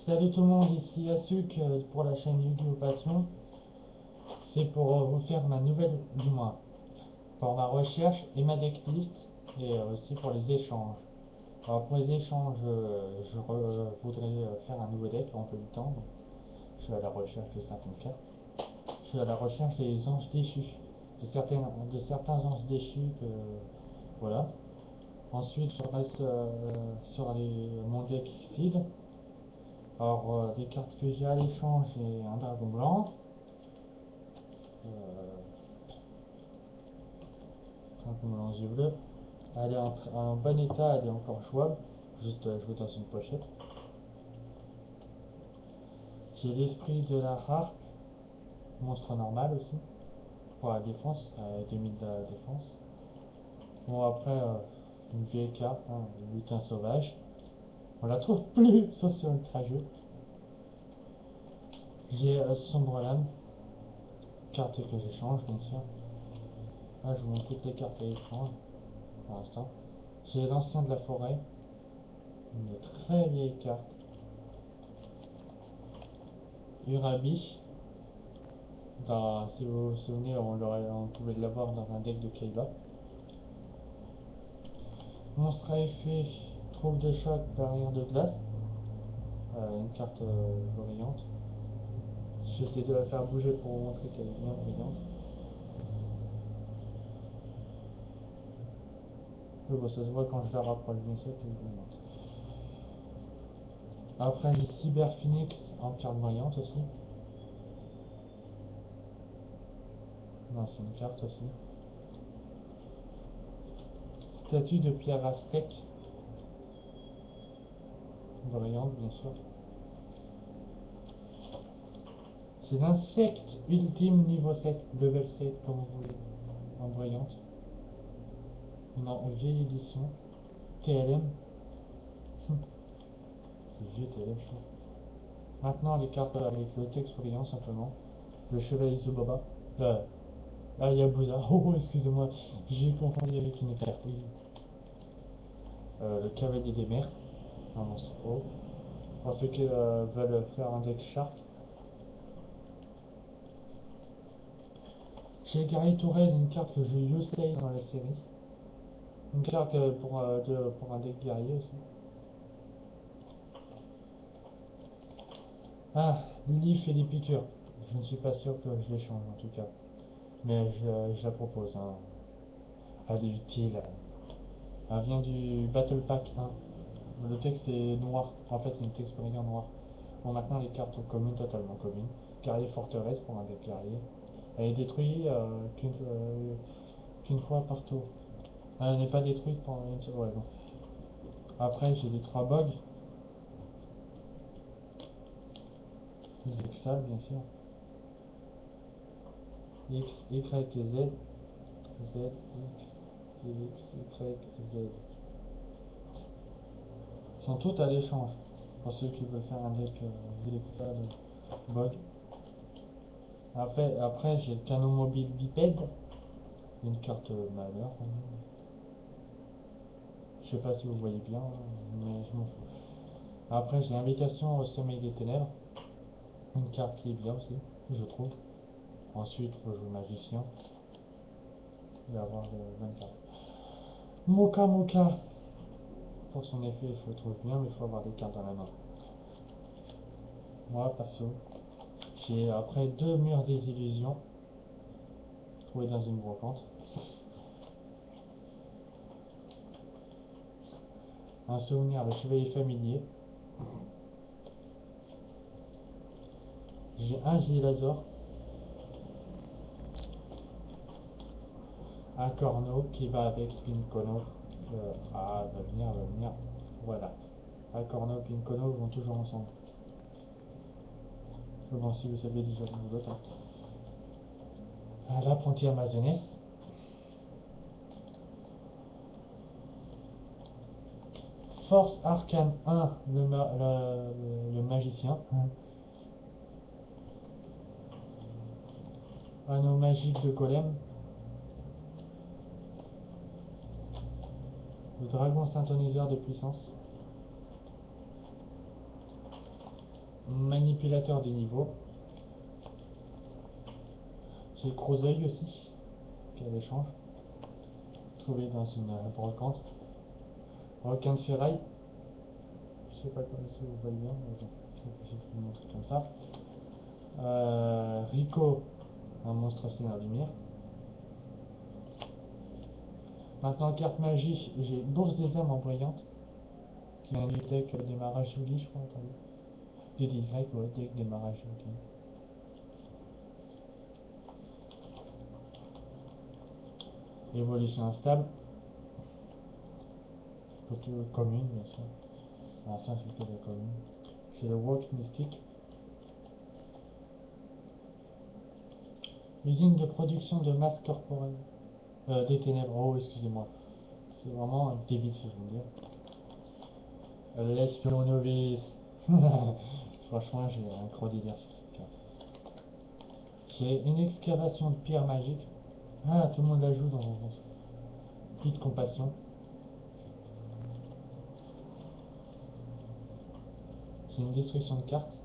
Salut tout le monde, ici Asuk pour la chaîne Yu-Gi-Oh! Passion. C'est pour vous faire ma nouvelle, du moins, pour ma recherche et ma decklist, et aussi pour les échanges. Alors pour les échanges, voudrais faire un nouveau deck en peu de temps. Donc, je suis à la recherche de certaines cartes. Je suis à la recherche des anges déchus, de certains anges déchus voilà. Ensuite, je reste sur mon deck Seed. Alors, des cartes que j'ai à l'échange, j'ai un dragon blanc, dragon blanc yeux bleus. Elle est en bon état, elle est encore jouable, juste jouée dans une pochette. J'ai l'esprit de la harpe, monstre normal aussi, pour la défense, 2000 de la défense. Bon, après, une vieille carte, hein, le lutin sauvage. On la trouve plus, sauf sur Ultra Jeu. J'ai sombre lame, carte que j'échange, bien sûr. Là, je vous montre toutes les cartes à échange pour l'instant. J'ai l'ancien de la forêt, une très vieille carte. Urabi, si vous vous souvenez, on pouvait l'avoir dans un deck de Kaiba. Monstre à effet, trouble de choc, barrière de glace. Une carte brillante. J'essaie de la faire bouger pour vous montrer qu'elle est bien brillante. Mais bon, ça se voit quand je la rapproche bien sûr qu'elle est brillante. Après, j'ai Cyber Phoenix en carte brillante aussi. Non, c'est une carte aussi. Statue de pierre aztèque. Brillante, bien sûr. C'est l'insecte ultime niveau 7, level 7, comme vous voulez. En brillante. Une vieille édition. TLM. C'est vieux TLM, je trouve. Maintenant, les cartes avec le texte brillant, simplement. Le chevalier Zubaba. Yabusa. Oh, excusez-moi, j'ai confondu avec une carte. Oui. Le cavalier des mers. Un monstre haut. Pour ceux qui veulent faire un deck Shark. Chez Gary Tourelle, une carte que je use dans la série. Une carte pour un deck guerrier aussi. Ah, Lily fait des piqûres. Je ne suis pas sûr que je l'échange en tout cas. Mais je la propose. Hein. Elle est utile. Elle vient du Battle Pack 1. Le texte est noir. En fait, c'est une texte brillant noir. Bon, maintenant, les cartes sont communes, totalement communes. Guerrier forteresse pour un deck guerrier. Elle est détruite qu'une fois par tour. Elle n'est pas détruite pendant une seule. Ouais, bon. Après, j'ai les 3 bugs. Zexal, bien sûr. X, Y et Z. Z, X, Y, Z. Ils sont toutes à l'échange. Pour ceux qui veulent faire un deck Zexal bug. Après j'ai le canon mobile bipède. Une carte malheur. Je sais pas si vous voyez bien, mais je m'en fous. Après j'ai l'invitation au sommeil des ténèbres. Une carte qui est bien aussi, je trouve. Ensuite, il faut jouer magicien et avoir de bonnes cartes. Moka Moka. Pour son effet, je le trouve bien, mais il faut avoir des cartes dans la main. Moi, perso, j'ai après 2 murs des illusions trouvés dans une brocante. Un souvenir de chevalier familier. J'ai un Gilazor. Un corneau qui va avec Pincono. Va venir, va venir. Voilà. Un corneau et Pincono vont toujours ensemble. Mais bon, si vous savez déjà l'autre. L'apprenti amazonesse. Force Arcane 1, le magicien. Anneau magique de Golem. Le dragon synthoniseur de puissance. Manipulateurs des niveaux. J'ai Gros-œil aussi, qui a l'échange. Trouvé dans une brocante. Requin de ferraille. Je sais pas si vous voyez bien, mais bon, je vais vous montrer comme ça. Rico, un monstre assis dans la lumière. Maintenant, carte magie, j'ai Bourse des âmes en brillante, qui a un deck démarrage Yugi, je crois, attendez. DDY, ouais, deck démarrage Yugi. Évolution instable. Commune, bien sûr. Alors ça, je fais que la commune. J'ai le Walk Mystique. Usine de production de masse corporelle. Des ténèbres, oh, excusez-moi. C'est vraiment un débile, si je veux dire. L'espion novice. Franchement, j'ai un gros délire sur cette carte. J'ai une excavation de pierre magique. Ah, tout le monde la joue dans mon sens. Puis de compassion. J'ai une destruction de cartes.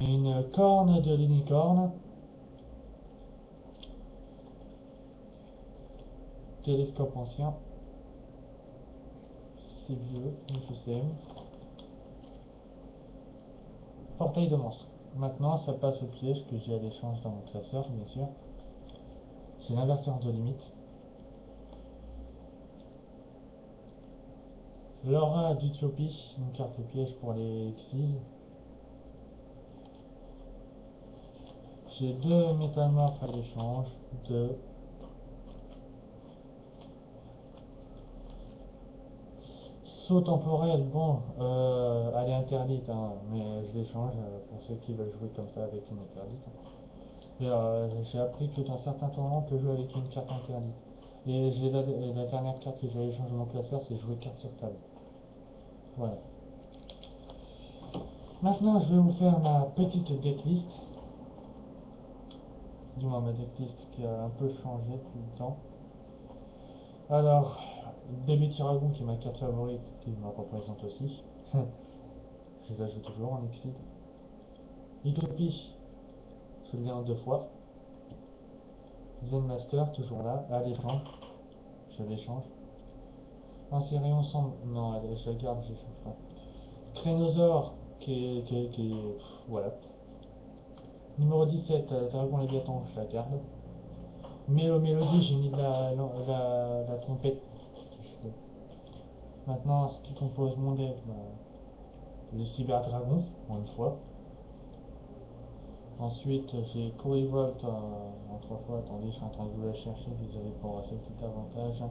Une corne de l'unicorne. Télescope ancien. C'est vieux, mais je sais. Portail de monstre. Maintenant, ça passe au piège que j'ai à l'échange dans mon classeur, bien sûr. J'ai l'inverseur de limite. L'aura d'Utopie, une carte piège pour les Xyz. J'ai deux métamorphes à l'échange. Deux. Saut temporel, bon, elle est interdite, hein, mais je l'échange pour ceux qui veulent jouer comme ça avec une interdite. Et j'ai appris que dans certains tournois, on peut jouer avec une carte interdite. Et j'ai la dernière carte que j'ai échangé mon classeur, c'est jouer carte sur table. Voilà. Maintenant, je vais vous faire ma petite decklist. Du moins, ma decklist qui a un peu changé depuis le temps. Alors, Baby Tiragon qui est ma carte favorite, qui me représente aussi. Je la joue toujours en exil. Utopie, je l'ai en deux fois. Zen Master, toujours là, à l'échange. Je l'échange. Inséré ensemble, non, allez, je la garde, je l'échange pas. Crénosaure, voilà. Numéro 17, Dragon Léviathan, je la garde. Mélodie, j'ai mis la trompette. Maintenant, ce qui compose mon deck, bah, le Cyberdragon, en une fois. Ensuite, j'ai Corevolt en trois fois. Attendez, je suis en train de vous la chercher, désolé pour ce petit avantage.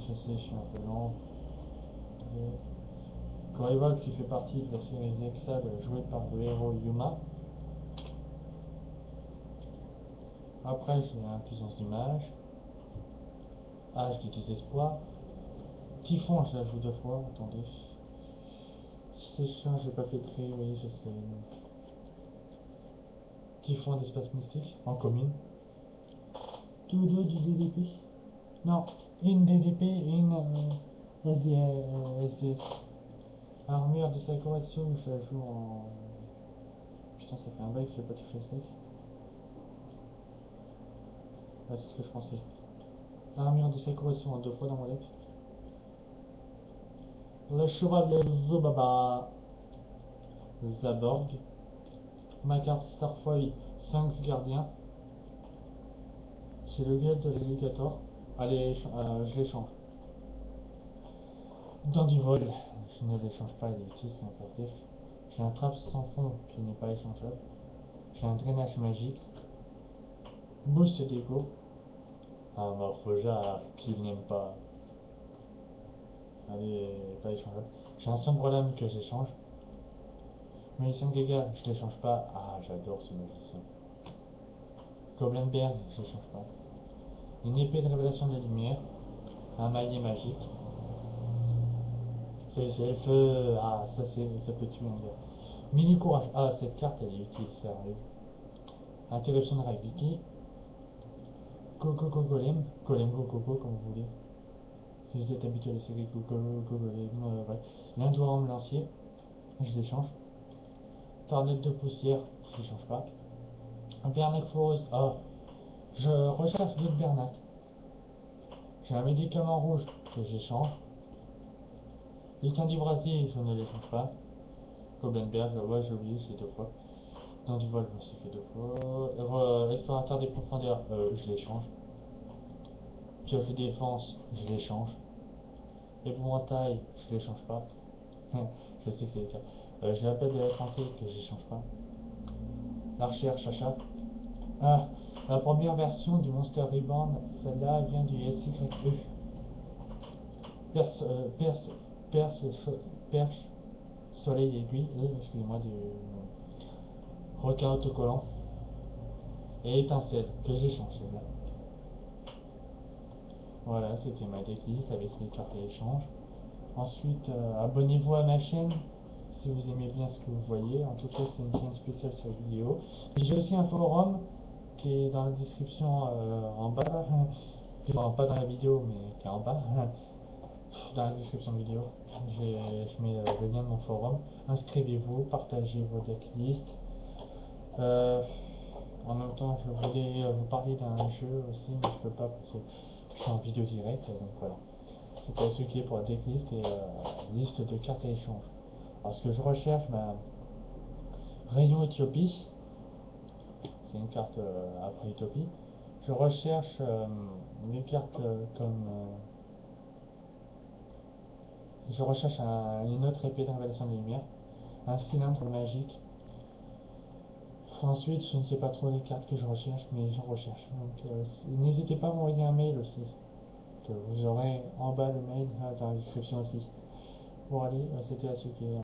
Je sais, je suis un peu lent. Corevolt qui fait partie de la série Zexal jouée par le héros Yuma. Après, j'ai l'impuissance du mage. Âge du désespoir. Typhon, je la joue deux fois, attendez. C'est chiant, j'ai pas fait de tri, oui, je sais. Typhon d'espace mystique, en commune. Tous deux du DDP. Non, une DDP et une SDS. Armure de Sakuratsu, je la joue en. Putain, ça fait un bail que j'ai pas touché safe. Ouais, c'est ce que je pensais. Armure de Sakuratsu en deux fois dans mon deck. Le cheval de Zobaba. Zaborg. Ma carte Starfoil, Sphinx Gardien. C'est le gueule de l'alligator. Allez, je l'échange. Dans du vol, je ne l'échange pas, il est utile, c'est un passe-def. J'ai un trap sans fond qui n'est pas échangeable. J'ai un drainage magique. Boost d'égo. Un morphojard qu'il n'aime pas. Allez, pas échangeable. J'ai un sombre lame que j'échange. Magicien Gaga, je l'échange pas. Ah, j'adore ce magicien. Goblinberg, je l'échange pas. Une épée de révélation de la lumière. Un maillet magique. C'est le feu. Ah, ça peut tuer un gars. Mini courage. Ah, cette carte elle est utile, sérieux. Interruption de Raviki. Coco Golem. Golem Coco, comme vous voulez. Si vous êtes habitué à la série ouais. L'Indorama lancier, je l'échange. Tornade de poussière, je ne change pas. Un Bernac Forose, je recherche d'autres Bernac. J'ai un médicament rouge que j'échange. Les Candy Brasil, je ne les change pas. Goblenberg, ouais, j'ai oublié, c'est deux fois. Dans du vol, je me suis fait deux fois. Explorateur des profondeurs, je les change. Pioche de défense, je les change. Épouvantail, je les change pas. Je sais que c'est le cas. J'ai l'appel de l'Atlantique que j'échange pas. La recherche, achat. Ah, la première version du Monster Rebound, celle-là vient du SYE. Perse, perse, perse, perche, soleil aiguille, excusez-moi, du requin autocollant. Et étincelle, que j'échange celle-là. Voilà, c'était ma decklist avec les cartes d'échange. Ensuite, abonnez-vous à ma chaîne si vous aimez bien ce que vous voyez. En tout cas, c'est une chaîne spéciale sur les vidéos. J'ai aussi un forum qui est dans la description en bas. Enfin, pas dans la vidéo, mais qui est en bas. Dans la description de vidéo, je mets le lien de mon forum. Inscrivez-vous, partagez vos decklists. Euh, En même temps, je voulais vous parler d'un jeu aussi, mais je peux pas parce que je suis en vidéo direct. Donc voilà. C'était ce qui est pour la decklist et liste de cartes à échange. Alors ce que je recherche, Rayon Éthiopie, c'est une carte après Éthiopie. Je recherche des cartes comme. Je recherche une autre épée de révélation des lumières, un cylindre magique. Ensuite, je ne sais pas trop les cartes que je recherche, mais j'en recherche. Donc n'hésitez pas à m'envoyer un mail aussi, que vous aurez en bas le mail dans la description aussi. Bon allez, c'était à ce qui est.